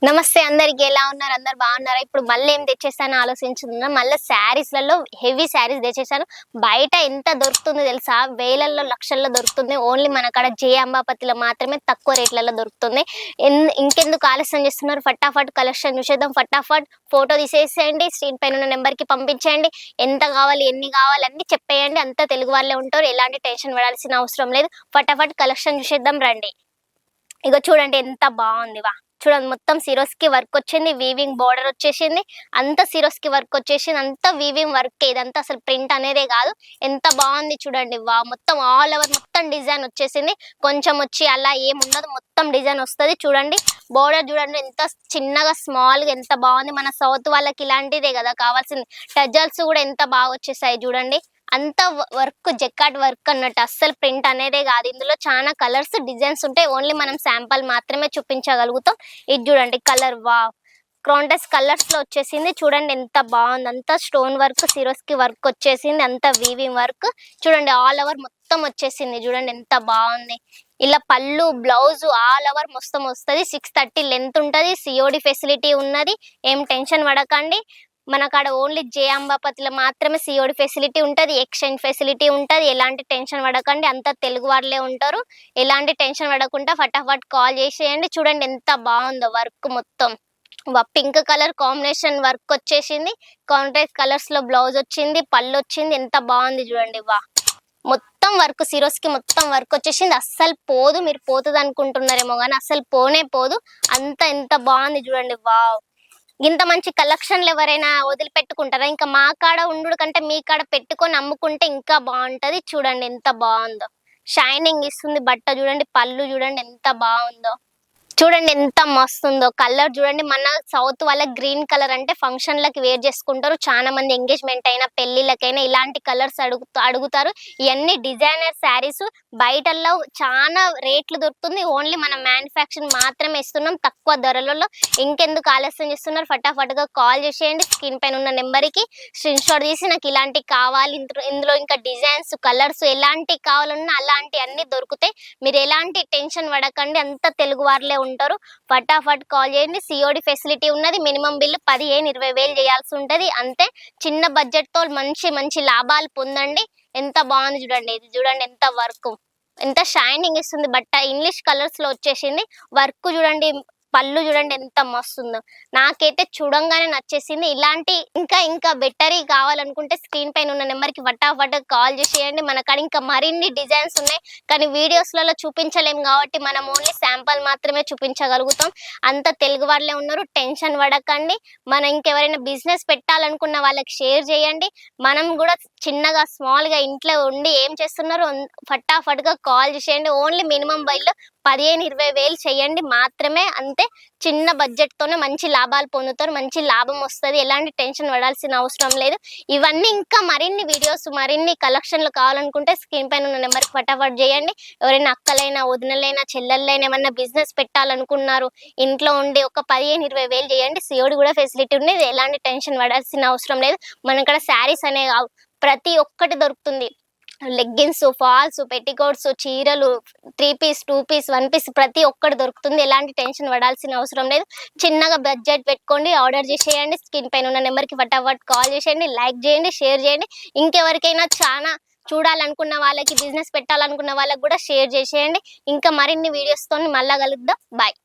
నమస్తే అందరికి ఎలా ఉన్నారు? అందరు బాగున్నారా? ఇప్పుడు మళ్ళీ ఏం తెచ్చేసాను ఆలోచించుతున్నా. మళ్ళీ శారీస్లలో హెవీ శారీస్ తెచ్చేసాను. బయట ఎంత దొరుకుతుందో తెలుసా? వేలల్లో లక్షల్లో దొరుకుతుంది. ఓన్లీ మన కాడ జే అంబాపతిలో మాత్రమే తక్కువ రేట్లలో దొరుకుతుంది. ఇంకెందుకు ఆలస్యం చేస్తున్నారు? ఫటాఫట్ కలెక్షన్ చూసేద్దాం. ఫటాఫట్ ఫోటో తీసేసేయండి, స్క్రీన్ పైన ఉన్న నెంబర్కి పంపించేయండి. ఎంత కావాలి, ఎన్ని కావాలి అన్ని చెప్పేయండి. అంతా తెలుగు వాళ్ళే ఉంటారు, ఎలాంటి టెన్షన్ పడాల్సిన అవసరం లేదు. ఫటాఫట్ కలెక్షన్ చూసేద్దాం రండి. ఇగో చూడండి ఎంత బాగుంది. చూడండి మొత్తం సిరోస్ కి వర్క్ వచ్చింది, వీవింగ్ బోర్డర్ వచ్చేసింది, అంత సిరోస్ కి వర్క్ వచ్చేసింది, అంత వీవింగ్ వర్క్. ఇదంతా అసలు ప్రింట్ అనేదే కాదు. ఎంత బాగుంది చూడండి. మొత్తం ఆల్ ఓవర్ మొత్తం డిజైన్ వచ్చేసింది. కొంచెం వచ్చి అలా ఏముండదు, మొత్తం డిజైన్ వస్తుంది. చూడండి బోర్డర్ చూడండి ఎంత చిన్నగా స్మాల్ గా ఎంత బాగుంది. మన సౌత్ వాళ్ళకి ఇలాంటిదే కదా కావాల్సింది. టజల్స్ కూడా ఎంత బాగా వచ్చేసాయి చూడండి. అంత వర్క్ జెక్కాట్ వర్క్ అన్నట్టు, అస్సలు ప్రింట్ అనేదే కాదు. ఇందులో చాలా కలర్స్ డిజైన్స్ ఉంటాయి. ఓన్లీ మనం శాంపుల్ మాత్రమే చూపించగలుగుతాం. ఇది చూడండి కలర్ క్రాంటస్ కలర్స్ లో వచ్చేసింది. చూడండి ఎంత బాగుంది. అంత స్టోన్ వర్క్, సిరోస్ కి వర్క్ వచ్చేసింది, అంత వీవింగ్ వర్క్. చూడండి ఆల్ ఓవర్ మొత్తం వచ్చేసింది. చూడండి ఎంత బాగుంది. ఇలా పళ్ళు బ్లౌజ్ ఆల్ ఓవర్ మొత్తం వస్తుంది. 630 లెంత్ ఉంటుంది. సిఓడి ఫెసిలిటీ ఉన్నది. ఏం టెన్షన్ పడకండి. మన కాడ ఓన్లీ జే అంబాపతిలో మాత్రమే సిఓడి ఫెసిలిటీ ఉంటుంది, ఎక్స్చేంజ్ ఫెసిలిటీ ఉంటుంది. ఎలాంటి టెన్షన్ పడకండి, అంతా తెలుగు వాళ్ళే ఉంటారు. ఎలాంటి టెన్షన్ పడకుండా ఫటాఫట్ కాల్ చేసేయండి. చూడండి ఎంత బాగుందో వర్క్ మొత్తం. పింక్ కలర్ కాంబినేషన్ వర్క్ వచ్చేసింది. కాంట్రాస్ట్ కలర్స్ లో బ్లౌజ్ వచ్చింది, పళ్ళు వచ్చింది. ఎంత బాగుంది చూడండి. మొత్తం వర్క్ సిరోస్ కి మొత్తం వర్క్ వచ్చేసింది. అస్సలు పోదు. మీరు పోతుంది అనుకుంటున్నారేమో కానీ అస్సలు పోనే పోదు. అంత ఎంత బాగుంది చూడండి. ఇంత మంచి కలెక్షన్లు ఎవరైనా వదిలిపెట్టుకుంటారా? ఇంకా మా కాడ ఉండు కంటే మీ కాడ పెట్టుకొని అమ్ముకుంటే ఇంకా బాగుంటది. చూడండి ఎంత బాగుందో, షైనింగ్ ఇస్తుంది బట్ట. చూడండి పళ్ళు చూడండి ఎంత బాగుందో. చూడండి ఎంత మస్తుందో. కలర్ చూడండి, మన సౌత్ వాళ్ళ గ్రీన్ కలర్ అంటే ఫంక్షన్లకి వేర్ చేసుకుంటారు. చాలా మంది ఎంగేజ్మెంట్ అయినా పెళ్లిళ్ళకైనా ఇలాంటి కలర్స్ అడుగుతారు. ఇవన్నీ డిజైనర్ శారీస్. బయటల్లో చాలా రేట్లు దొరుకుతుంది. ఓన్లీ మనం మ్యానుఫ్యాక్చరింగ్ మాత్రమే ఇస్తున్నాం తక్కువ ధరలలో. ఇంకెందుకు ఆలస్యం చేస్తున్నారు? ఫటాఫట్గా కాల్ చేసేయండి. స్క్రీన్ పైన ఉన్న నెంబర్కి స్క్రీన్ షాట్ తీసి నాకు ఇలాంటి కావాలి, ఇందులో ఇంకా డిజైన్స్ కలర్స్ ఎలాంటి కావాలన్నా అలాంటి అన్ని దొరుకుతాయి. మీరు ఎలాంటి టెన్షన్ పడకండి, అంత తెలుగు వాళ్ళే ఉంటారు. ఫటాఫట్ కాల్ చేయండి. సిఓడి ఫెసిలిటీ ఉన్నది. మినిమం బిల్లు 15-20 వేలు చేయాల్సి ఉంటది. అంతే. చిన్న బడ్జెట్ తో మంచి మంచి లాభాలు పొందండి. ఎంత బాగుంది చూడండి. ఇది చూడండి ఎంత వర్క్, ఎంత షైనింగ్ ఇస్తుంది బట్ట. ఇంగ్లీష్ కలర్స్ లో వచ్చేసింది. వర్క్ చూడండి, పళ్ళు చూడండి ఎంత మస్తుందో. నాకైతే చూడంగానే నచ్చేసింది. ఇలాంటి ఇంకా ఇంకా బెటర్ కావాలనుకుంటే స్క్రీన్ పైన ఉన్న నెంబర్కి ఫటాఫట్ కాల్ చేసేయండి. మన కాడ ఇంకా మరిన్ని డిజైన్స్ ఉన్నాయి, కానీ వీడియోస్లలో చూపించలేము కాబట్టి మనం ఓన్లీ శాంపుల్ మాత్రమే చూపించగలుగుతాం. అంత తెలుగు వాళ్ళే ఉన్నారు, టెన్షన్ పడకండి. మనం ఇంకెవరైనా బిజినెస్ పెట్టాలనుకున్న వాళ్ళకి షేర్ చేయండి. మనం కూడా చిన్నగా స్మాల్ గా ఇంట్లో ఉండి ఏం చేస్తున్నారు ఫటాఫట్ గా కాల్ చేసేయండి. ఓన్లీ మినిమం బిల్లు 15-20 వేలు చేయండి మాత్రమే. అంతే. చిన్న బడ్జెట్ తోనే మంచి లాభాలు పొందుతారు, మంచి లాభం వస్తుంది. ఎలాంటి టెన్షన్ పడాల్సిన అవసరం లేదు. ఇవన్నీ ఇంకా మరిన్ని వీడియోస్, మరిన్ని కలెక్షన్లు కావాలనుకుంటే స్క్రీన్ పైన ఉన్న నెంబర్కి ఫటాఫట్ చేయండి. ఎవరైనా అక్కలైనా, వదినలైనా, చెల్లెళ్ళైనా ఏమన్నా బిజినెస్ పెట్టాలనుకున్నారు, ఇంట్లో ఉండి ఒక 15-20 వేలు చేయండి. సిఓడి కూడా ఫెసిలిటీ ఉంది. ఎలాంటి టెన్షన్ పడాల్సిన అవసరం లేదు. మన ఇక్కడ శారీస్ అనే ప్రతి ఒక్కటి దొరుకుతుంది. లెగ్గిన్స్, ఫాల్స్, పెట్టికోట్స్, చీరలు, 3 పీస్, 2 పీస్, 1 పీస్ ప్రతి ఒక్కటి దొరుకుతుంది. ఎలాంటి టెన్షన్ పడాల్సిన అవసరం లేదు. చిన్నగా బడ్జెట్ పెట్టుకోండి, ఆర్డర్ చేసేయండి. స్క్రీన్ పైన ఉన్న నెంబర్కి ఫటాఫట్ కాల్ చేసేయండి. లైక్ చేయండి, షేర్ చేయండి. ఇంకెవరికైనా చాలా చూడాలనుకున్న వాళ్ళకి, బిజినెస్ పెట్టాలనుకున్న వాళ్ళకి కూడా షేర్ చేసేయండి. ఇంకా మరిన్ని వీడియోస్తో మళ్ళా కలుద్దాం. బాయ్.